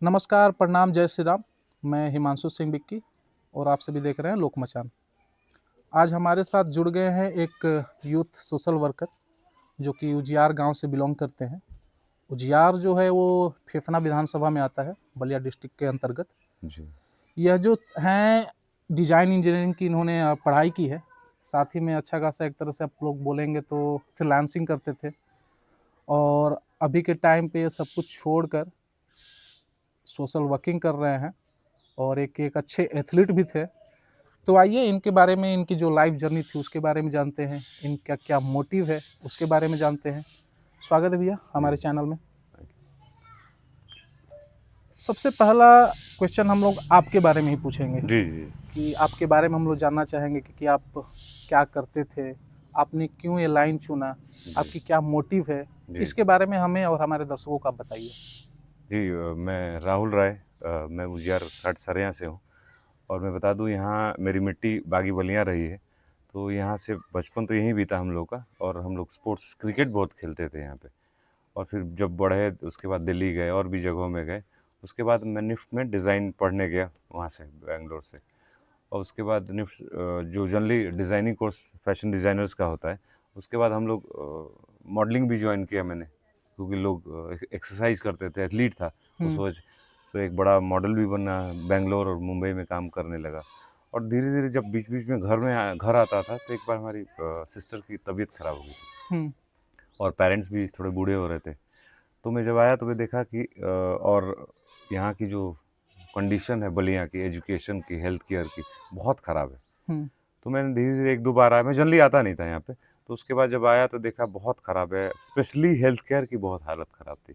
नमस्कार, प्रणाम, जय श्री राम। मैं हिमांशु सिंह बिक्की और आप सभी देख रहे हैं लोक मचान। आज हमारे साथ जुड़ गए हैं एक यूथ सोशल वर्कर जो कि उजियार गांव से बिलोंग करते हैं। उजियार जो है वो फेफना विधानसभा में आता है, बलिया डिस्ट्रिक्ट के अंतर्गत। जी। यह जो हैं डिज़ाइन इंजीनियरिंग की इन्होंने पढ़ाई की है, साथ ही में अच्छा खासा एक तरह से आप लोग बोलेंगे तो फ्रीलांसिंग करते थे और अभी के टाइम पे ये सब कुछ छोड़कर सोशल वर्किंग कर रहे हैं और एक अच्छे एथलीट भी थे। तो आइए इनके बारे में, इनकी जो लाइफ जर्नी थी उसके बारे में जानते हैं, इनका क्या मोटिव है उसके बारे में जानते हैं। स्वागत है भैया हमारे जी, चैनल में। थैंक सबसे पहला क्वेश्चन हम लोग आपके बारे में ही पूछेंगे यू। जी, जी, कि आपके बारे में हम लोग जानना चाहेंगे कि आप क्या करते थे, आपने क्यों ये लाइन चुना, जी, आपकी क्या मोटिव है, जी, इसके बारे में हमें और हमारे दर्शकों को आप बताइए। जी। मैं राहुल राय, मैं उजियार खटसरियाँ से हूँ और मैं बता दूँ यहाँ मेरी मिट्टी बागी बलियाँ रही है। तो यहाँ से बचपन तो यहीं बीता हम लोग का और हम लोग स्पोर्ट्स क्रिकेट बहुत खेलते थे यहाँ पे। और फिर जब बढ़े तो उसके बाद दिल्ली गए और भी जगहों में गए। उसके बाद मैं निफ्ट में डिज़ाइन पढ़ने गया वहाँ से, बैंगलोर से। और उसके बाद निफ्ट जो generally designing course fashion designers का होता है, उसके बाद हम लोग मॉडलिंग भी ज्वाइन किया मैंने, क्योंकि लोग एक्सरसाइज करते थे, एथलीट था उस हम्म। वजह से। एक बड़ा मॉडल भी बनना, बेंगलोर और मुंबई में काम करने लगा। और धीरे धीरे जब बीच बीच में घर आता था, तो एक बार हमारी सिस्टर की तबीयत खराब हो गई थी हम्म। और पेरेंट्स भी थोड़े बूढ़े हो रहे थे। तो मैं जब आया तो मैं देखा कि और यहाँ की जो कंडीशन है बलिया की, एजुकेशन की, हेल्थ केयर की, बहुत ख़राब है। हम्म। तो मैंने धीरे धीरे एक दो बार आया, मैं जनरली आता नहीं था यहाँ पे। तो उसके बाद जब आया तो देखा बहुत ख़राब है, स्पेशली हेल्थ केयर की बहुत हालत ख़राब थी।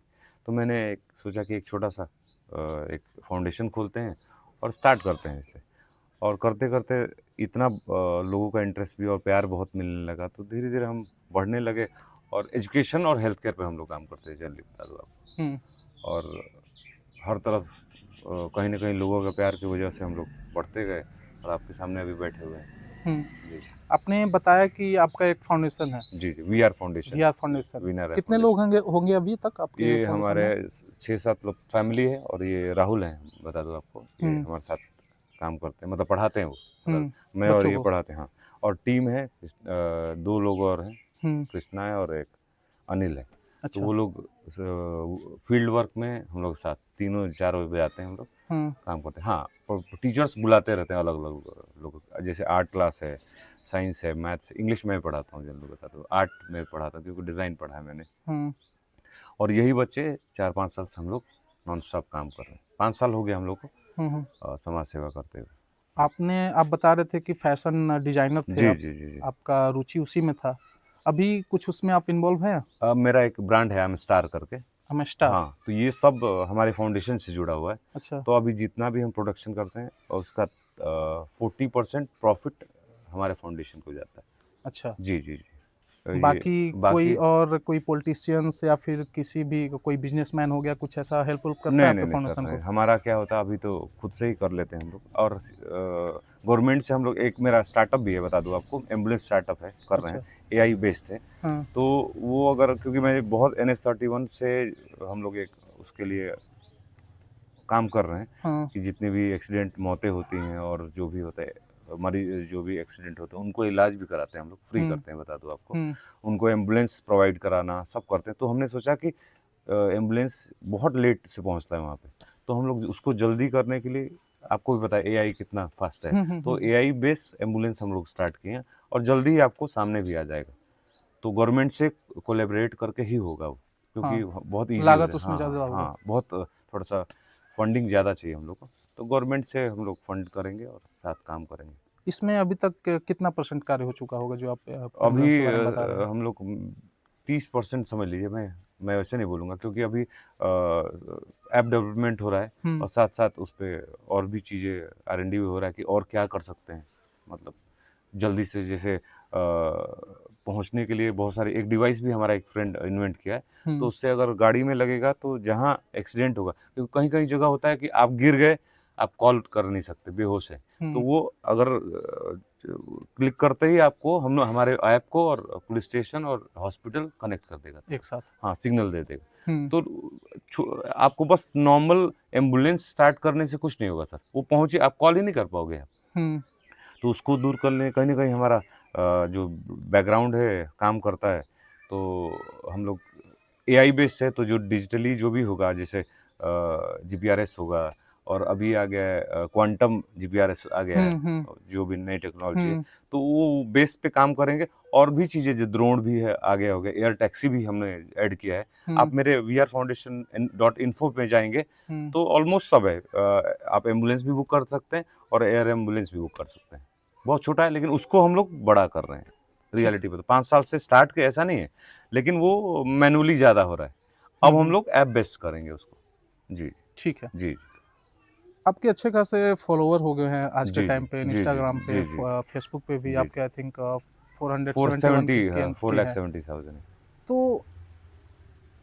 तो मैंने सोचा कि एक छोटा सा एक फाउंडेशन खोलते हैं और स्टार्ट करते हैं इसे। और करते करते इतना लोगों का इंटरेस्ट भी और प्यार बहुत मिलने लगा, तो धीरे धीरे हम बढ़ने लगे। और एजुकेशन और हेल्थ केयर पे हम लोग काम करते हैं जनरली, बता दूँ हम्म। आपको। और हर तरफ कहीं ना कहीं लोगों के प्यार की वजह से हम लोग बढ़ते गए और आपके सामने अभी बैठे हुए हैं। हम्म। जी, आपने बताया कि आपका एक फाउंडेशन है, जी, जी, V R foundation, VR foundation. Winner है कितने लोग फाउंडेशन। होंगे होंगे अभी तक आपके ये फाउंडेशन हमारे में? 6-7 लोग फैमिली है और ये राहुल हैं, बता दूँ आपको, ये हम्म। हमारे साथ काम करते हैं, मतलब पढ़ाते हैं वो, मतलब मैं और बच्चों ये को। पढ़ाते हैं। हाँ। और टीम है, 2 लोग और हैं, हम्म। कृष्णा है और एक अनिल है। तो अच्छा। वो लोग फील्ड वर्क में हम लोग साथ तीनों 4 बजे आते हैं हम लोग, हम्म। काम करते हैं। हाँ, और टीचर्स बुलाते रहते हैं अलग अलग लोग, जैसे आर्ट क्लास है, साइंस है, मैथ्स, इंग्लिश में पढ़ाता हूँ जनरली, बता दो आर्ट में पढ़ाता हूँ क्योंकि डिज़ाइन पढ़ा है मैंने। हम्म। और यही बच्चे 4-5 साल से हम लोग नॉन स्टॉप काम कर रहे हैं। 5 साल हो गए हम लोग को हम्म। समाज सेवा करते हुए। आप बता रहे थे कि फैशन डिजाइनर थे जी, आप, जी, जी, जी। आपका रुचि उसी में था। अभी कुछ उसमें आप इन्वॉल्व हैं? अब मेरा एक ब्रांड है एम स्टार करके। हम स्टार। हाँ, तो ये सब हमारे फाउंडेशन से जुड़ा हुआ है। अच्छा। तो अभी जितना भी हम प्रोडक्शन करते हैं और उसका 40% प्रॉफिट हमारे फाउंडेशन को जाता है। अच्छा। जी, जी, जी। ये बाकी कोई बाकी और कोई पॉलिटिशियंस या फिर किसी भी कोई बिजनेसमैन हो गया, कुछ ऐसा हेल्प करता है नहीं, नहीं, आपके नहीं सर, फाउंडेशन नहीं। को? हमारा क्या होता है, अभी तो खुद से ही कर लेते हैं हम लोग। और गवर्नमेंट से हम लोग, एक मेरा स्टार्टअप भी है, बता दूँ आपको, एम्बुलेंस स्टार्टअप है, कर रहे हैं, अच्छा। एआई बेस्ड है। हाँ। तो वो अगर, क्योंकि मैं बहुत NH-31 से हम लोग एक उसके लिए काम कर रहे हैं हाँ। कि जितनी भी एक्सीडेंट मौतें होती हैं और जो भी होता है, मरीज जो भी एक्सीडेंट होते हैं उनको इलाज भी कराते हैं हम लोग, फ्री हम्म। करते हैं, बता दूँ आपको। हम्म। उनको एम्बुलेंस प्रोवाइड कराना सब करते हैं। तो हमने सोचा कि एम्बुलेंस बहुत लेट से पहुंचता है वहाँ पे, तो हम लोग उसको जल्दी करने के लिए, आपको भी पता है एआई कितना फास्ट है, तो एआई बेस्ड एम्बुलेंस हम लोग स्टार्ट किए हैं और जल्दी ही आपको सामने भी आ जाएगा। तो गवर्नमेंट से कोलैबोरेट करके ही होगा वो, क्योंकि हाँ, बहुत ईजी हो लागत जाए। उसमें हाँ, ज़्यादा हाँ, होगा। हाँ, बहुत थोड़ा सा फंडिंग ज़्यादा चाहिए हम लोग को, तो गवर्नमेंट से हम लोग फंड करेंगे और साथ काम करेंगे। इसमें अभी तक कितना परसेंट कार्य हो चुका होगा जो आप अभी एम्बुलेंस के बारे में बता रहे हैं? हम लोग 30% समझ लीजिए। मैं वैसे नहीं बोलूँगा, क्योंकि अभी ऐप डेवलपमेंट हो रहा है हम्म। और साथ साथ उस पर और भी चीज़ें R&D भी हो रहा है कि और क्या कर सकते हैं, मतलब जल्दी से, जैसे पहुंचने के लिए बहुत सारे, एक डिवाइस भी हमारा एक फ्रेंड इन्वेंट किया है। तो हम्म। उससे अगर गाड़ी में लगेगा तो जहाँ एक्सीडेंट होगा, क्योंकि कहीं कहीं जगह होता है कि आप गिर गए, आप कॉल कर नहीं सकते, बेहोश है, तो हम्म। वो अगर क्लिक करते ही आपको, हम हमारे ऐप को और पुलिस स्टेशन और हॉस्पिटल कनेक्ट कर देगा एक तुरंत। साथ। हाँ, सिग्नल दे देगा। हुँ, तो आपको बस नॉर्मल एम्बुलेंस स्टार्ट करने से कुछ नहीं होगा सर, वो पहुँचे आप कॉल ही नहीं कर पाओगे आप। हुँ, तो उसको दूर करने कहीं न कहीं हमारा जो बैकग्राउंड है काम करता है, तो हम लोग एआई बेस्ड है, तो जो डिजिटली जो भी होगा जैसे जीपीआरएस होगा और अभी आ गया है क्वांटम जीपीआरएस आ गया है, हुँ, हुँ, जो भी नई टेक्नोलॉजी है, हुँ, तो वो बेस पे काम करेंगे। और भी चीज़ें जो ड्रोन भी है आ गया हो गया, एयर टैक्सी भी हमने ऐड किया है। हुँ, आप मेरे वीआर फाउंडेशन डॉट इन्फो पे जाएँगे, हुँ, तो ऑलमोस्ट सब है। आप एम्बुलेंस भी बुक कर सकते हैं और एयर एम्बुलेंस भी बुक कर सकते हैं। बहुत छोटा है लेकिन उसको हम लोग बड़ा कर रहे हैं। ठीक है। रियलिटी पे तो 5 साल से स्टार्ट किया ऐसा नहीं है, लेकिन वो मैनुअली ज़्यादा हो रहा है। हुँ, अब हम हुँ, लोग ऐप बेस्ड करेंगे उसको। जी, ठीक है। जी, आपके अच्छे खासे फॉलोवर हो गए हैं आज के जी, जी, टाइम पे जी, जी, इंस्टाग्राम पे, जी, जी, फेसबुक पे भी जी, आपके जी। आई थिंक 471 470 के हाँ, के हैं। 4,70,000 है। तो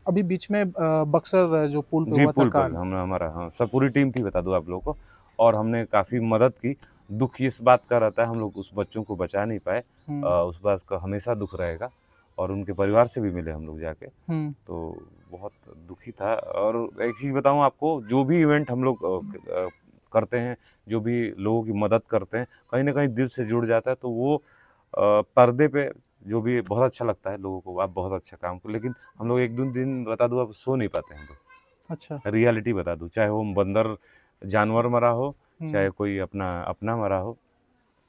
अभी बीच में बक्सर जो पुल पे जी, हुआ था पुल पर कांड। हम हमारा हाँ, सब पूरी टीम थी बता दूँ आप लोगों को और हमने काफ़ी मदद की। दुःख इस बात का रहता है हम लोग उस बच्चों को बचा नहीं पाए। हुँ, उस बात का हमेशा दुःख रहेगा और उनके परिवार से भी मिले हम लोग जाके। हुँ, तो बहुत दुखी था और एक चीज़ बताऊँ आपको, जो भी इवेंट हम लोग करते हैं, जो भी लोगों की मदद करते हैं, कहीं न कहीं दिल से जुड़ जाता है, तो वो पर्दे पे जो भी बहुत अच्छा लगता है लोगों को, आप बहुत अच्छा काम को लेकिन हम लोग 1-2 दिन बता दूँ अब सो नहीं पाते हम लोग। अच्छा। रियलिटी बता दूँ, चाहे वो बंदर जानवर मरा हो, हुँ, चाहे कोई अपना अपना मरा हो,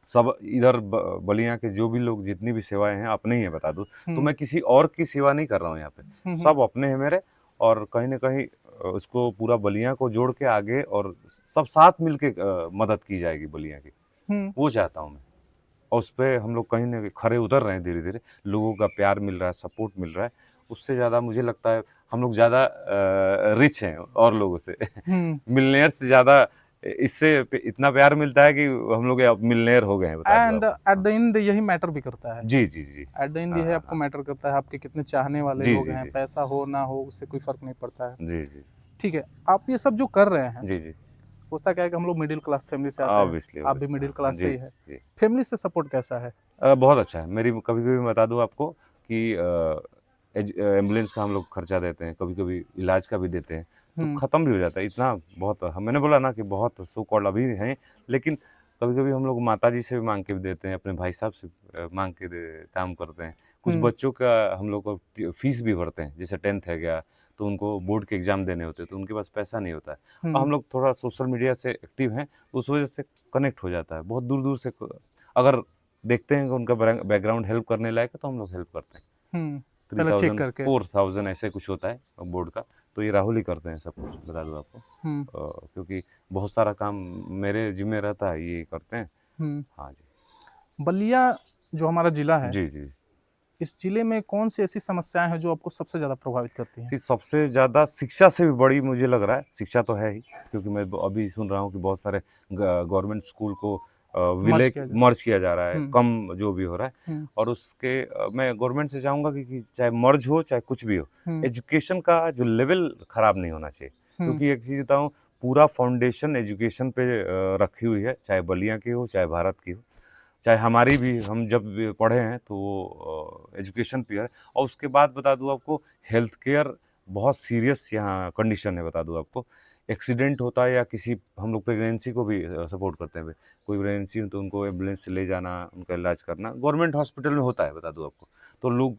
सब इधर बलिया के जो भी लोग जितनी भी सेवाएँ हैं अपने ही हैं बता दूँ। तो हुँ, मैं किसी और की सेवा नहीं कर रहा हूँ यहाँ पे, हुँ, हुँ, सब अपने हैं मेरे और कहीं न कहीं उसको पूरा बलिया को जोड़ के आगे और सब साथ मिलके मदद की जाएगी बलिया की, हुँ, वो चाहता हूँ मैं। और उसपे हम लोग कहीं न कहीं खरे उतर रहे हैं धीरे-धीरे, लोगों का प्यार मिल रहा है, सपोर्ट मिल रहा है, उससे ज़्यादा मुझे लगता है हम लोग ज़्यादा रिच हैं और लोगों से। हुँ। मिलियनेयर से ज़्यादा इससे इतना प्यार मिलता है कि हम लोग अब मिलियनेयर हो गए हैं बता दूँ एंड आपको। एट हाँ। द एंड यही मैटर भी करता है। जी, जी, जी। एट द एंड हाँ, ये हाँ, आपको हाँ। मैटर करता है, आपके कितने चाहने वाले जी, लोग जी, हैं, जी। पैसा हो ना हो उससे कोई फ़र्क नहीं पड़ता है। जी, जी। ठीक है, आप ये सब जो कर रहे हैं, जी, जी। होता क्या है कि हम लोग मिडिल क्लास फैमिली से आते हैं, ऑब्वियसली, आप भी ऑब्वियसली। मिडिल हाँ, हाँ। क्लास से जी, ही हैं। जी। फैमिली से सपोर्ट कैसा है? बहुत अच्छा है। मेरी कभी-कभी मैं बता दूँ आपको कि एम्बुलेंस का हम लोग खर्चा देते हैं, कभी-कभी इलाज का भी देते हैं, तो हुँ, ख़त्म भी हो जाता है। इतना बहुत मैंने बोला ना कि बहुत सो कॉल्ड अभी हैं, लेकिन कभी-कभी हम लोग माताजी से भी माँग के भी देते हैं, अपने भाई साहब से माँग के दे काम करते हैं। कुछ हुँ, बच्चों का हम लोग को फीस भी भरते हैं, जैसे 10th है गया, तो उनको बोर्ड के एग्ज़ाम देने होते हैं, तो उनके पास पैसा नहीं होता है। और हुँ, हम लोग थोड़ा सोशल मीडिया से एक्टिव हैं, तो उस वजह से कनेक्ट हो जाता है। बहुत दूर-दूर से अगर देखते हैं कि उनका बैकग्राउंड हेल्प करने लायक है तो हम लोग हेल्प करते हैं। हुँ। पहले चेक 3000 करके। 4000 ऐसे कुछ होता है बोर्ड का, तो ये राहुल ही करते हैं सब कुछ बता दूँ आपको। हुँ, क्योंकि बहुत सारा काम मेरे ज़िम्मे रहता है, ये करते हैं। हुँ। हाँ जी। बलिया जो हमारा ज़िला है, जी, जी। इस ज़िले में कौन-सी ऐसी समस्याएँ हैं जो आपको सबसे ज़्यादा प्रभावित करती हैं? जी, सबसे ज़्यादा शिक्षा से भी बड़ी मुझे लग रहा है, शिक्षा तो है ही, क्योंकि मैं अभी सुन रहा हूँ कि बहुत सारे गवर्नमेंट स्कूल को मर्ज विलय किया जाए। मर्ज किया जा रहा है, हुँ, कम जो भी हो रहा है हुँ, और उसके मैं गवर्नमेंट से चाहूँगा कि चाहे मर्ज हो, चाहे कुछ भी हो, हुँ, एजुकेशन का जो लेवल खराब नहीं होना चाहिए। हुँ, क्योंकि एक चीज़ बताऊँ, पूरा फाउंडेशन एजुकेशन पे रखी हुई है, चाहे बलिया की हो, चाहे भारत की हो। चाहे हमारी भी, हम जब भी पढ़े हैं तो वो एजुकेशन पे है और उसके बाद बता दूँ आपको, हेल्थ केयर बहुत सीरियस यहाँ कंडीशन है बता दूँ आपको। एक्सीडेंट होता है या किसी, हम लोग प्रेगनेंसी को भी सपोर्ट करते हैं। कोई प्रेगनेंसी हो तो उनको एम्बुलेंस से ले जाना, उनका इलाज करना गवर्नमेंट हॉस्पिटल में होता है बता दूँ आपको। तो लोग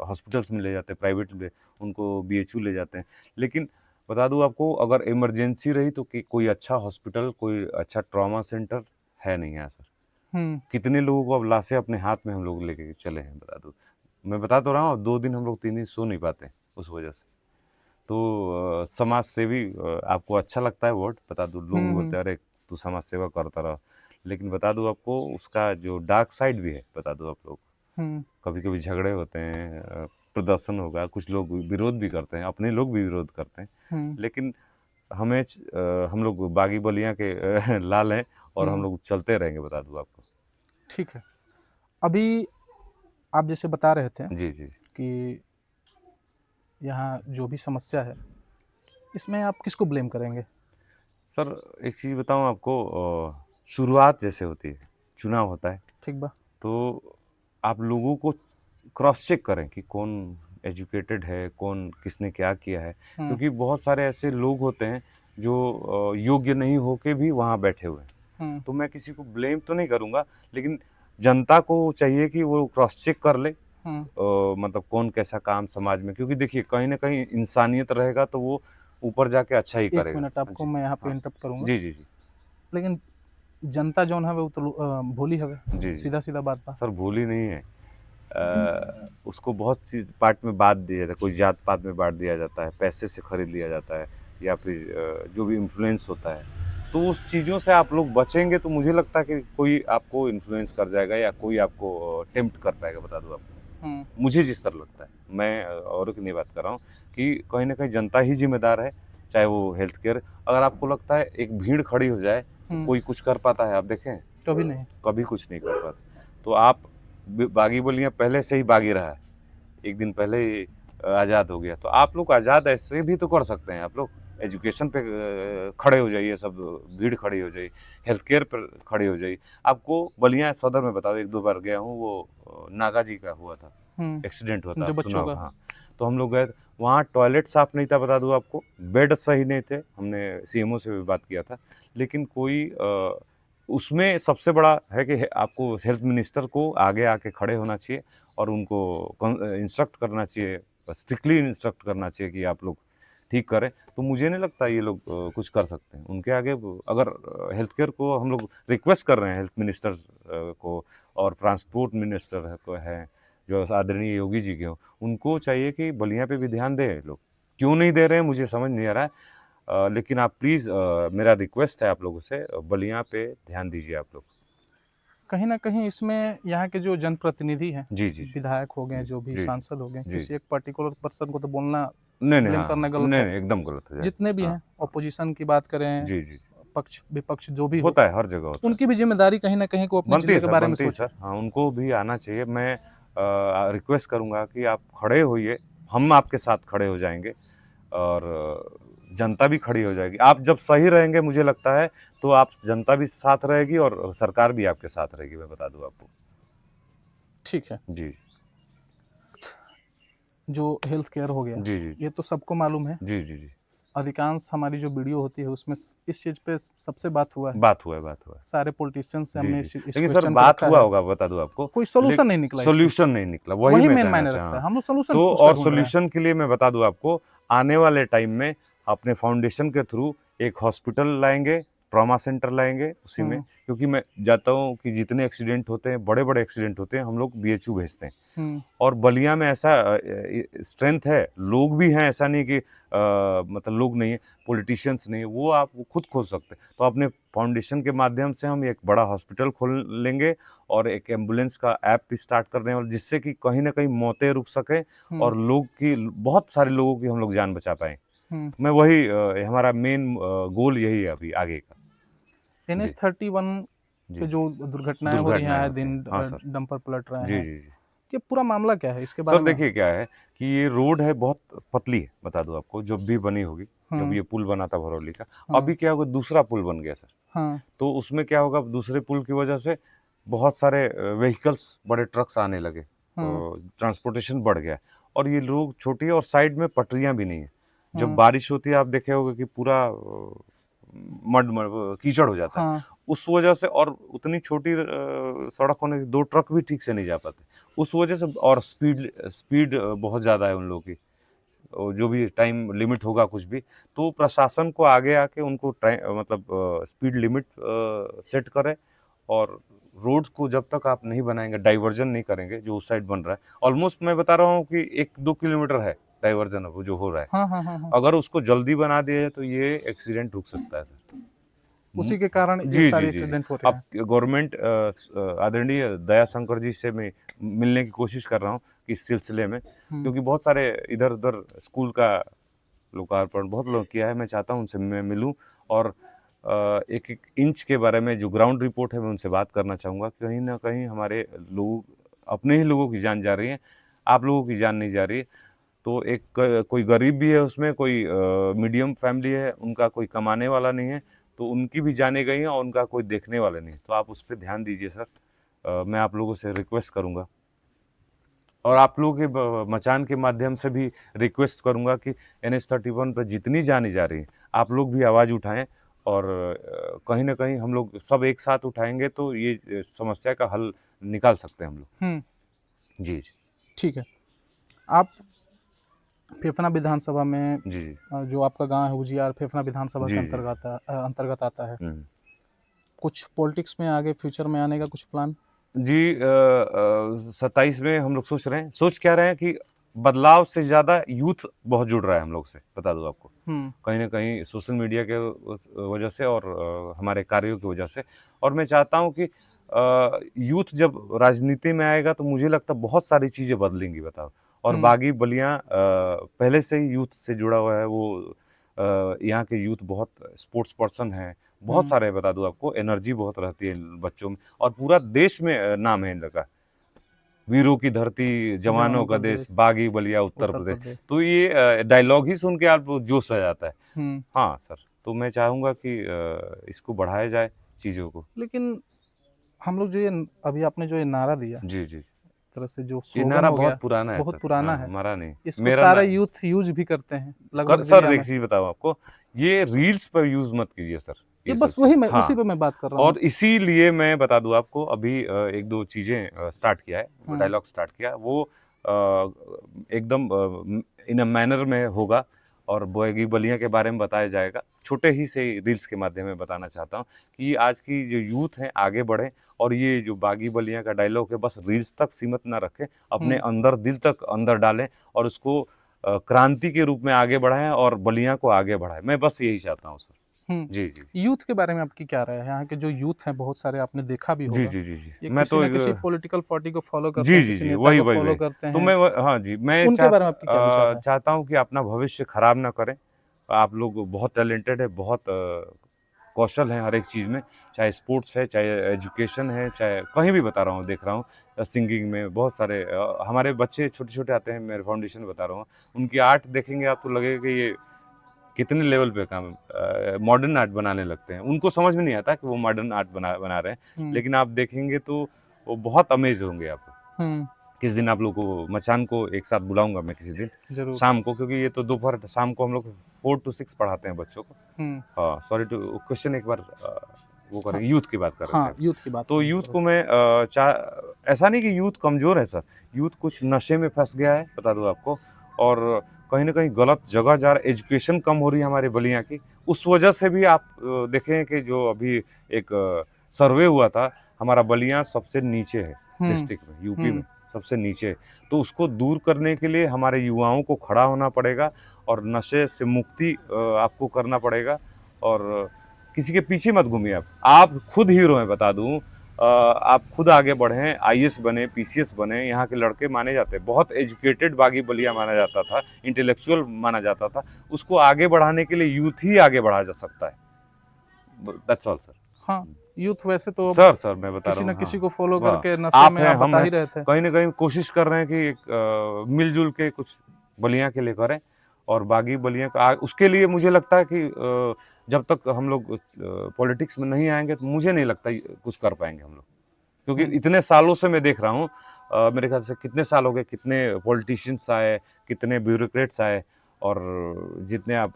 हॉस्पिटल्स में ले जाते हैं, प्राइवेट में उनको बीएचयू ले जाते हैं। लेकिन बता दूँ आपको, अगर इमरजेंसी रही तो कि कोई अच्छा हॉस्पिटल, कोई अच्छा ट्रॉमा सेंटर है नहीं यहाँ सर। हुँ, कितने लोगों को अब लाशें अपने हाथ में हम लोग लेके चले हैं बता दूँ। मैं बता तो रहा हूँ, 2 दिन हम लोग 3 दिन सो नहीं पाते हैं उस वजह से। तो समाज सेवी आपको अच्छा लगता है वर्ड बता दूँ, लोग भी हुँ, बोलते हुँ, हैं अरे तू समाज सेवा करता रह। लेकिन बता दूँ आपको, उसका जो डार्क साइड भी है बता दूँ आप लोग। हुँ, कभी-कभी झगड़े होते हैं, प्रदर्शन होगा, कुछ लोग विरोध भी करते हैं, अपने लोग भी विरोध करते हैं। हुँ, लेकिन हम लोग बागी बलिया के लाल हैं और हम हुँ, लोग चलते रहेंगे बता दूँ आपको। ठीक है। अभी आप जैसे बता रहे थे जी, जी। कि यहाँ जो भी समस्या है, इसमें आप किसको ब्लेम करेंगे? सर एक चीज़ बताऊँ आपको, शुरुआत जैसे होती है, चुनाव होता है, ठीक बा? तो आप लोगों को क्रॉस चेक करें कि कौन एजुकेटेड है, कौन किसने क्या किया है, हम्म, क्योंकि बहुत सारे ऐसे लोग होते हैं जो योग्य नहीं होके भी वहाँ बैठे हुए हैं। हम्म, तो मैं किसी को ब्लेम तो नहीं करूँगा, लेकिन जनता को चाहिए कि वो क्रॉस चेक कर ले, हम्म। मतलब कौन कैसा काम समाज में, क्योंकि देखिए कहीं न कहीं इंसानियत रहेगा तो वो ऊपर जाके अच्छा ही एक करेगा। मिनट, हाँ आपको जी, मैं यहाँ पे हाँ। इंटरप्ट करूंगा। जी, जी, जी। लेकिन जनता जौन हवे वो तो भोली हवे, जी, जी। सीधा सीधा बात बा। सर भूल ही नहीं है। उसको बहुत सी पार्ट में बाँट दिया जाता है, कोई जात-पात में बाँट दिया जाता है, पैसे से खरीद लिया जाता है या फिर जो भी इन्फ्लुएंस होता है। तो उस चीज़ों से आप लोग बचेंगे तो मुझे लगता है कि कोई आपको इन्फ्लुएंस कर जाएगा या कोई आपको टेम्प्ट कर पाएगा, बता दूँ आपको। हम्म, मुझे जिस तरह लगता है, मैं औरों की नहीं बात कर रहा हूँ कि कहीं न कहीं जनता ही ज़िम्मेदार है, चाहे वो हेल्थ केयर, अगर आपको लगता है एक भीड़ खड़ी हो जाए, तो हम्म। कोई कुछ कर पाता है आप देखें? कभी नहीं। कभी कुछ नहीं कर पाते। तो आप बागी बलिया पहले से ही बागी रहा है, एक दिन पहले ही आज़ाद हो गया, तो आप लोग आज़ाद ऐसे भी तो कर सकते हैं। आप लोग एजुकेशन पे खड़े हो जाइए, सब भीड़ खड़ी हो जाइए, हेल्थ केयर पर खड़े हो जाइए। आपको बलिया सदर में बताओ, एक दो बार गया हूँ, वो नागा जी का हुआ था, एक्सीडेंट हुआ था, जो आप सुना बच्चों का। होगा, हाँ। तो हम लोग गए, वहाँ टॉयलेट साफ नहीं था, बता दूँ आपको, बेड सही नहीं थे, हमने सीएमओ से भी बात किया था, लेकिन कोई उसमें सबसे बड़ा है कि आपको हेल्थ मिनिस्टर को आगे आके खड़े होना चाहिए और उनको इंस्ट्रक्ट करना चाहिए, स्ट्रिक्टली इंस्ट्रक्ट करना चाहिए कि आप लोग ठीक करें। तो मुझे नहीं लगता ये लोग कुछ कर सकते हैं उनके आगे। अगर हेल्थ केयर को हम लोग रिक्वेस्ट कर रहे हैं, हेल्थ मिनिस्टर को और ट्रांसपोर्ट मिनिस्टर को है जो आदरणीय योगी जी के हो, उनको चाहिए कि बलिया पे भी ध्यान दें लोग। क्यों नहीं दे रहे हैं मुझे समझ नहीं आ रहा है। लेकिन आप प्लीज़, मेरा रिक्वेस्ट है आप लोगों से, बलिया पे ध्यान दीजिए आप लोग। कहीं न कहीं इसमें यहाँ के जो जनप्रतिनिधि हैं, जी, जी, जी। विधायक हो गए, जी, जो भी जी, सांसद हो गए, जी, किसी जी। एक पर्टिकुलर पर्सन को तो बोलना, नहीं, नहीं, ब्लेम हाँ, करना हाँ। गलत नहीं, है। नहीं, एकदम गलत है। जितने भी हाँ, हैं, हाँ। ऑपोजिशन की बात करें, जी, जी, जी। पक्ष-विपक्ष जो भी हो, होता है, हर जगह होता है। उनकी भी ज़िम्मेदारी कहीं न कहीं को अपने बनती है ज़िले के सर, बारे में बनती है सोचें। सर। हाँ, उनको भी आना चाहिए। मैं रिक्वेस्ट करूँगा कि आप खड़े होइए, हम आपके साथ खड़े हो जाएँगे और जनता भी खड़ी हो जाएगी। आप जब सही रहेंगे मुझे लगता है, तो आप जनता भी साथ रहेगी और सरकार भी आपके साथ रहेगी, मैं बता दूँ आपको। ठीक है, जी। जो हेल्थ केयर हो गया, जी, जी, जी। ये तो सबको मालूम है। जी, जी, जी। अधिकांश हमारी जो वीडियो होती है, उसमें इस चीज़ पे सबसे बात हुआ है। बात हुआ है, बात हुआ है। सारे पॉलिटिशियन से जी, हमने जी। इस लेकिन सर क्वेश्चन को बात रखा हुआ है, होगा, बता दूँ आपको, कोई ले सॉल्यूशन नहीं निकला इसमें। सॉल्यूशन नहीं निकला, वही वही मैं मेन कहना मायने चाह रखता हाँ। है, हम लोग सॉल्यूशन तो उसका और ढूँढ रहे हैं। सॉल्यूशन के लिए मैं बता दूँ आपको, आने वाले टाइम में अपने फाउंडेशन के थ्रू एक हॉस्पिटल लाएँगे, ट्रॉमा सेंटर लाएँगे उसी में, हुँ, क्योंकि मैं जानता हूँ कि जितने एक्सीडेंट होते हैं, बड़े-बड़े एक्सीडेंट होते हैं, हम लोग बीएचयू भेजते हैं। हुँ, और बलिया में ऐसा स्ट्रेंथ है, लोग भी हैं, ऐसा नहीं कि मतलब लोग नहीं है, पॉलिटिशियंस नहीं है, वो आप खुद खोल सकते हैं। तो अपने फाउंडेशन के माध्यम से हम एक बड़ा हॉस्पिटल खोल लेंगे और एक एम्बुलेंस का ऐप भी स्टार्ट करने वाले, जिससे कि कहीं न कहीं मौतें रुक सकें हुँ, और लोग की, बहुत सारे लोगों की हम लोग जान बचा पाएँ। हुँ। मैं वही हमारा मेन गोल यही है अभी आगे का। जी, एनएच 31 पे जी। जो दुर्घटनाएँ हो रही हैं, दुर्घटनाएँ आए होती दिन हैं। हाँ सर। डंपर पलट रहे जी, हैं, जी, जी। ये पूरा मामला क्या है? इसके बारे सर में। देखिए क्या है कि ये रोड है, बहुत पतली है, बता दूँ आपको, जब भी बनी होगी, जब हुँ, ये पुल बना था भरौली का, हुँ, अभी क्या होगा, दूसरा पुल बन गया सर। हाँ, तो उसमें क्या होगा, दूसरे पुल की वजह से बहुत सारे व्हीकल्स, बड़े ट्रक्स आने लगे, हुँ, ट्रांसपोर्टेशन बढ़ गया और ये रोड छोटी है और साइड में पटरियाँ भी नहीं है। जब हुँ, बारिश होती है आप देखे होंगे कि पूरा कीचड़ हो जाता है। हाँ, उस वजह से, और उतनी छोटी सड़क होने से 2 ट्रक भी ठीक से नहीं जा पाते। उस वजह से, और स्पीड स्पीड बहुत ज़्यादा है उन लोगों की। जो भी टाइम लिमिट होगा कुछ भी, तो प्रशासन को आगे आके उनको मतलब स्पीड लिमिट सेट करें और रोड्स को जब तक आप नहीं बनाएँगे, डाइवर्जन नहीं करेंगे, जो उस साइड बन रहा है। ऑलमोस्ट मैं बता रहा हूँ कि 1-2 किलोमीटर है डाइवर्जन अब जो हो रहा है। हाँ, हाँ, हाँ, हाँ। अगर उसको जल्दी बना दिया जाए तो ये एक्सीडेंट रुक सकता है सर। उसी के कारण ये जी, जी, सारे जी, जी। एक्सीडेंट हो रहे अब हैं। गवर्नमेंट आदरणीय दयाशंकर जी से मैं मिलने की कोशिश कर रहा हूँ इस सिलसिले में, हुँ, क्योंकि बहुत सारे इधर-उधर स्कूल का लोकार्पण बहुत लोग किया है, मैं चाहता हूँ उनसे मैं मिलूँ और एक-एक इंच के बारे में जो ग्राउंड रिपोर्ट है, मैं उनसे बात करना चाहूँगा। कहीं न कहीं हमारे लोग, अपने ही लोगों की जान जा रही है, आप लोगों की जान नहीं जा रही है। तो एक कोई गरीब भी है उसमें, कोई मीडियम फैमिली है, उनका कोई कमाने वाला नहीं है, तो उनकी भी जानें गई हैं और उनका कोई देखने वाला नहीं है। तो आप उस पे ध्यान दीजिए सर। मैं आप लोगों से रिक्वेस्ट करूँगा। और आप लोगों के मचान के माध्यम से भी रिक्वेस्ट करूंगा कि NH-31 पर जितनी जानी जा रही है आप लोग भी आवाज़ उठाएं, और कहीं ना कहीं हम लोग सब एक साथ उठाएंगे तो ये समस्या का हल निकाल सकते हैं हम लोग। जी जी ठीक है। आप फेफना विधानसभा में, जी जो आपका गांव है उजियार, फेफना विधानसभा के जी जी अंतर्गत आता है। हम्म। कुछ पॉलिटिक्स में आगे फ्यूचर में आने का कुछ प्लान? जी 27 में हम लोग सोच क्या रहे हैं कि बदलाव से ज़्यादा यूथ बहुत जुड़ रहा है हम लोग से, बता दूं आपको। कहीं ना कहीं सोशल मीडिया के वजह से और हमारे कार्यों की वजह से, और मैं चाहता हूं कि यूथ जब राजनीति में आएगा तो मुझे लगता है बहुत सारी चीज़ें बदलेंगी, बताओ। और बागी बलियाँ पहले से ही यूथ से जुड़ा हुआ है, वो यहाँ के यूथ बहुत स्पोर्ट्स पर्सन है, बहुत सारे बता दूं आपको, एनर्जी बहुत रहती है बच्चों में, और पूरा देश में नाम है इन लगा, वीरों की धरती, जवानों का देश, बागी बलिया उत्तर प्रदेश। तो ये डायलॉग ही सुन के आप जोश आ जाता है। हाँ सर, तो मैं चाहूंगा कि इसको बढ़ाया जाए चीजों को। लेकिन हम लोग जो ये अभी आपने जो ये नारा दिया, जी जी, तरह से जो ये स्लोगन नारा हो गया, बहुत पुराना है बहुत सर। पुराना हाँ, है, हमारा नहीं, इसको मेरा सारे यूथ यूज भी करते हैं लगभग सर दुनिया एक में। चीज बताऊं आपको, ये रील्स पर यूज मत कीजिए सर, ये ये बस सब वही चीज़। मैं हाँ, उसी पे मैं बात कर रहा हूँ। और इसीलिए मैं बता दूं आपको, अभी एक दो चीजें स्टार्ट किया है, डायलॉग स्टार्ट किया, वो एकदम इन अ मैनर में होगा, और बागी बलियां के बारे में बताया जाएगा, छोटे ही से रील्स के माध्यम में बताना चाहता हूँ कि आज की जो यूथ है आगे बढ़े, और ये जो बागी बलियां का डायलॉग है बस रील्स तक सीमित ना रखें, अपने अंदर दिल तक अंदर डालें, और उसको क्रांति के रूप में आगे बढ़ाएं, और बलियां को आगे बढ़ाएं। मैं बस यही चाहता हूँ सर। जी जी, यूथ के बारे में आपकी क्या राय है? यहाँ के जो यूथ हैं बहुत सारे, आपने देखा भी जी होगा, जी जी जी, ये मैं किसी तो न किसी पॉलिटिकल पार्टी को फॉलो करते जी हैं, जी किसी जी, नेता वही को वही फॉलो वही, करते तो हैं। मैं हाँ जी, मैं उनके बारे में आपकी क्या विचार है? चाहता हूँ कि अपना भविष्य खराब ना करें। आप लोग बहुत टैलेंटेड है, बहुत कौशल हैं हर एक चीज़ में, चाहे स्पोर्ट्स है, चाहे एजुकेशन है, चाहे कहीं भी बता रहा हूँ, देख रहा हूँ सिंगिंग में बहुत सारे हमारे बच्चे छोटे छोटे आते हैं, मेरे फाउंडेशन में बता रहा हूँ, उनकी आर्ट देखेंगे आप तो लगेगा कि ये कितने लेवल पे काम, मॉडर्न आर्ट बनाने लगते हैं, उनको समझ में नहीं आता कि वो मॉडर्न आर्ट बना रहे हैं, लेकिन आप देखेंगे तो वो बहुत अमेज होंगे आप। किस दिन आप लोग को मचान को एक साथ बुलाऊंगा मैं किसी दिन जरूर। शाम को, क्योंकि ये तो दोपहर शाम को हम लोग 4 to 6 पढ़ाते हैं बच्चों को। हाँ सॉरी टू क्वेश्चन, एक बार वो करें, यूथ की बात कर रहे थे हाँ, यूथ की बात तो करें यूथ जरूर। को मैं ऐसा नहीं कि यूथ कमजोर है सर, यूथ कुछ नशे में फंस गया है, बता दूं आपको, और कहीं ना कहीं गलत जगह जा रहा है, एजुकेशन कम हो रही है हमारे बलियां की, उस वजह से भी आप देखें कि जो अभी एक सर्वे हुआ था, हमारा बलियां सबसे नीचे है डिस्ट्रिक्ट में, यूपी में सबसे नीचे। तो उसको दूर करने के लिए हमारे युवाओं को खड़ा होना पड़ेगा, और नशे से मुक्ति आपको करना पड़ेगा, और किसी के पीछे मत घूमिए। आप खुद हीरो हैं, बता दूं, आप खुद आगे बढ़ें, IAS बने, PCS बने, यहाँ के लड़के माने जाते हैं, बहुत एजुकेटेड बागी बलिया माना जाता था, इंटेलेक्चुअल माना जाता था, उसको आगे बढ़ाने के लिए यूथ ही आगे बढ़ा जा सकता है। That's all sir. हाँ, यूथ वैसे तो सर मैं बता किसी रहा न हूँ, किसी हाँ, को फॉलो वाह, करके नशे आप में, हैं, आप हम बता हैं, ही रहे थे। कहीं ना कहीं कोशिश कर रहे हैं कि एक मिलजुल के कुछ बलियां के लिए करें, और बागी बलियां का उसके लिए मुझे लगता है कि जब तक हम लोग पॉलिटिक्स में नहीं आएंगे तो मुझे नहीं लगता कुछ कर पाएंगे हम लोग, क्योंकि इतने सालों से मैं देख रहा हूँ, मेरे ख्याल से कितने साल हो गए, कितने पॉलिटिशियंस आए, कितने ब्यूरोक्रेट्स आए, और जितने आप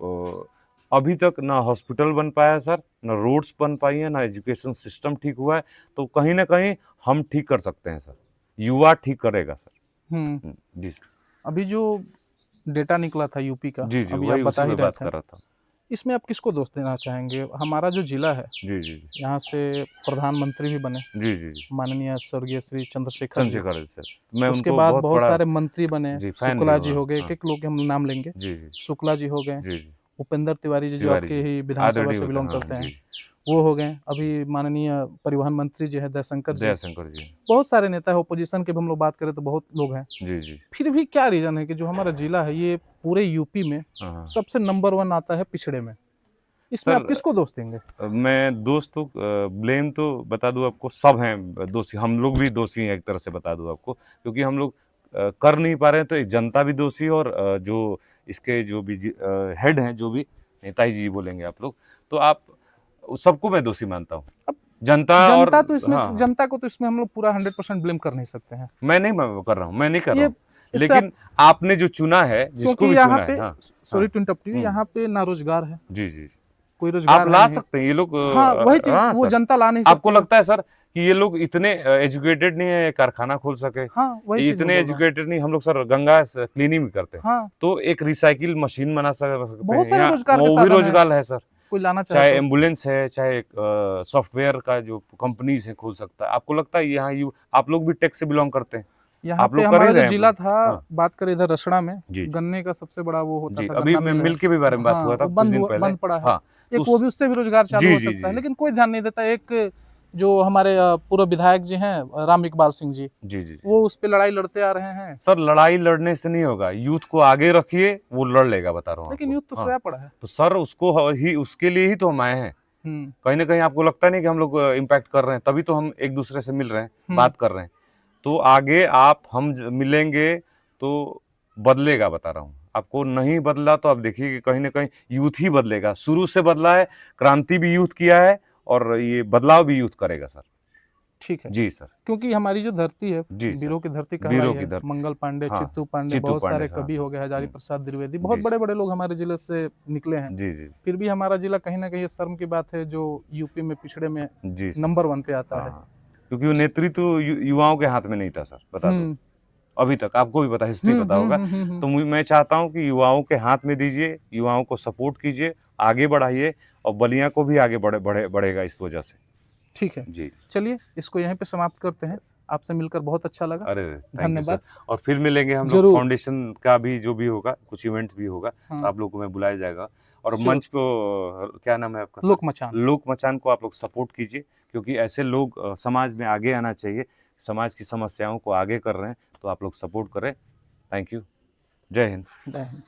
अभी तक ना हॉस्पिटल बन पाया है सर, ना रोड्स बन पाई है, ना एजुकेशन सिस्टम ठीक हुआ है, तो कहीं ना कहीं हम ठीक कर सकते हैं सर, युवा ठीक करेगा सर। जी अभी जो डेटा निकला था यूपी का, जी जी, अभी आप वही बता उसी ही पे रहे बात थे, कर रहा था। इसमें आप किसको दोष देना चाहेंगे? हमारा जो जिला है, जी जी जी यहाँ से प्रधानमंत्री भी बने, जी जी जी, माननीय स्वर्गीय श्री चंद्रशेखर जी। चंद्रशेखर सर, मैं उसके उनको बाद बहुत बहुत बड़ा सारे मंत्री बने, जी फैन भी शुक्ला हूँ। जी हाँ हो गए, हाँ, एक एक लोग के हम नाम लेंगे, जी जी शुक्ला जी हो गए, जी जी, उपेंद्र तिवारी जी जो तिवारी आपके जी ही विधानसभा आरडी से होता है, बिलोंग हाँ करते जी हैं, जी, वो हो गए। अभी माननीय परिवहन मंत्री जी हैं दयाशंकर जी। दयाशंकर जी, बहुत सारे नेता है, ओपोजिशन के भी हम लोग बात करें तो बहुत लोग हैं। जी जी, फिर भी क्या रीज़न है कि जो हमारा जिला है ये पूरे यूपी में हाँ हाँ सबसे नंबर 1 आता है पिछड़े में? इसमें आप सर, किसको दोष देंगे? मैं दोस्त तो ब्लेम तो बता दूं आपको, सब हैं दोषी, हम लोग भी दोषी हैं एक तरह से, बता दूं आपको, क्योंकि हम लोग कर नहीं पा रहे हैं, तो एक जनता भी दोषी है, और जो इसके जो भी हेड हैं, जो भी नेताजी जी बोलेंगे आप लोग, तो आप सबको मैं दोषी मानता हूँ। अब जनता और जनता तो इसमें हाँ, हाँ, जनता को तो इसमें हम लोग पूरा 100% ब्लेम कर नहीं सकते हैं। मैं कर रहा हूँ, मैं नहीं कर रहा ये हूँ, इससे लेकिन आपने जो चुना है, जिसको क्योंकि भी यहाँ चुना पे है, हाँ, सॉरी टू इंटरप्ट यू, हम्म, यहाँ पे ना रोजगार है, जी जी, कोई आप रोजगार है ला नहीं। सकते हैं, ये लोग हाँ वही चीज, हाँ वो सर, जनता ला नहीं आपको सकती है। लगता है सर कि ये लोग इतने एजुकेटेड नहीं है कारखाना खोल सके? हाँ वही ये चीज मैं इतने बोल रहा हूँ। एजुकेटेड नहीं, हम लोग सर गंगा क्लीनिंग भी करते हैं, हाँ तो एक रिसाइकिल मशीन बना सकते बहुत हैं सारे यहाँ, रोजगार के वो भी साधन है, रोजगार है सर। कोई लाना चाहे चाहे तो। एम्बुलेंस है, चाहे सॉफ्टवेयर का जो कंपनीज है खोल सकता है। आपको लगता है यहाँ आप लोग भी टेक से बिलोंग करते हैं? यहाँ आप पे लोग कर ही हमारा जो रहे हैं जिला अप्लाई। था, हाँ बात करें इधर रसड़ा में, जी गन्ने का सबसे बड़ा वो होता जी, था, अभी गन्ना मिल है। मिल के भी बारे में बात हाँ हुआ था वो कुछ दिन पहले। बंद पड़ा है। हाँ तो एक वो भी, उससे भी रोजगार चालू जी हो जी सकता है, जी लेकिन कोई ध्यान नहीं देता। एक जो हमारे पूर्व विधायक जी हैं राम इकबाल सिंह जी, जी जी, वो उस पे लड़ाई लड़ते आ रहे हैं। सर लड़ाई लड़ने से नहीं होगा, यूथ को आगे रखिए, वो लड़ लेगा, बता रहा हूँ लेकिन आपको। यूथ तो हाँ सोया पड़ा है। तो सर उसको ही, उसके लिए ही तो हम आए हैं। हम्म कहीं ना कहीं आपको लगता नहीं कि हम लोग इम्पैक्ट कर रहे हैं, तभी तो हम एक दूसरे से मिल रहे हैं, बात कर रहे हैं। तो आगे मिलेंगे तो बदलेगा, बता रहा हूँ आपको। नहीं बदला तो आप देखिए कि कहीं ना कहीं यूथ ही बदलेगा। शुरू से बदला है, क्रांति भी यूथ किया है, और ये बदलाव भी यूथ करेगा सर। ठीक है, जी सर। क्योंकि हमारी जो धरती है जी सर, वीरों की धरती कहलाई वीरों की है। धरती। मंगल पांडे, हाँ, चित्तू पांडे, चित्तू बहुत पांडे सारे साहब। कवि हो गए, हजारी प्रसाद द्विवेदी, बहुत जी बड़े बड़े लोग हमारे जिले से निकले हैं। जी जी फिर भी हमारा जिला कहीं ना कहीं शर्म की बात है जो यूपी में पिछड़े में जी सर। नंबर 1 पे आता है। हाँ, क्योंकि वो नेतृत्व युवाओं के हाथ में नहीं था सर, बता दो। हम्म अभी तक आपको भी पता, हिस्ट्री पता होगा। तो मैं चाहता हूँ कि युवाओं के हाथ में दीजिए, युवाओं को सपोर्ट कीजिए, आगे बढ़ाइए, और बलिया को भी आगे बढ़ेगा इस वजह से। ठीक है, जी चलिए इसको यहीं पे समाप्त करते हैं। आपसे मिलकर बहुत अच्छा लगा। अरे थैंक यू सर। धन्यवाद। और फिर मिलेंगे हम लोग, जरूर। फाउंडेशन का भी जो भी होगा, कुछ इवेंट्स भी होगा, तो हाँ आप लोगों को मैं बुलाया जाएगा। और श्योर। मंच को क्या नाम है आपका सर? लोक मचान। लोक मचान को आप लोग सपोर्ट कीजिए, क्योंकि ऐसे लोग समाज में आगे आना चाहिए, समाज की समस्याओं को आगे कर रहे हैं, तो आप लोग सपोर्ट करें। Thank you. जय हिंद। जय हिंद।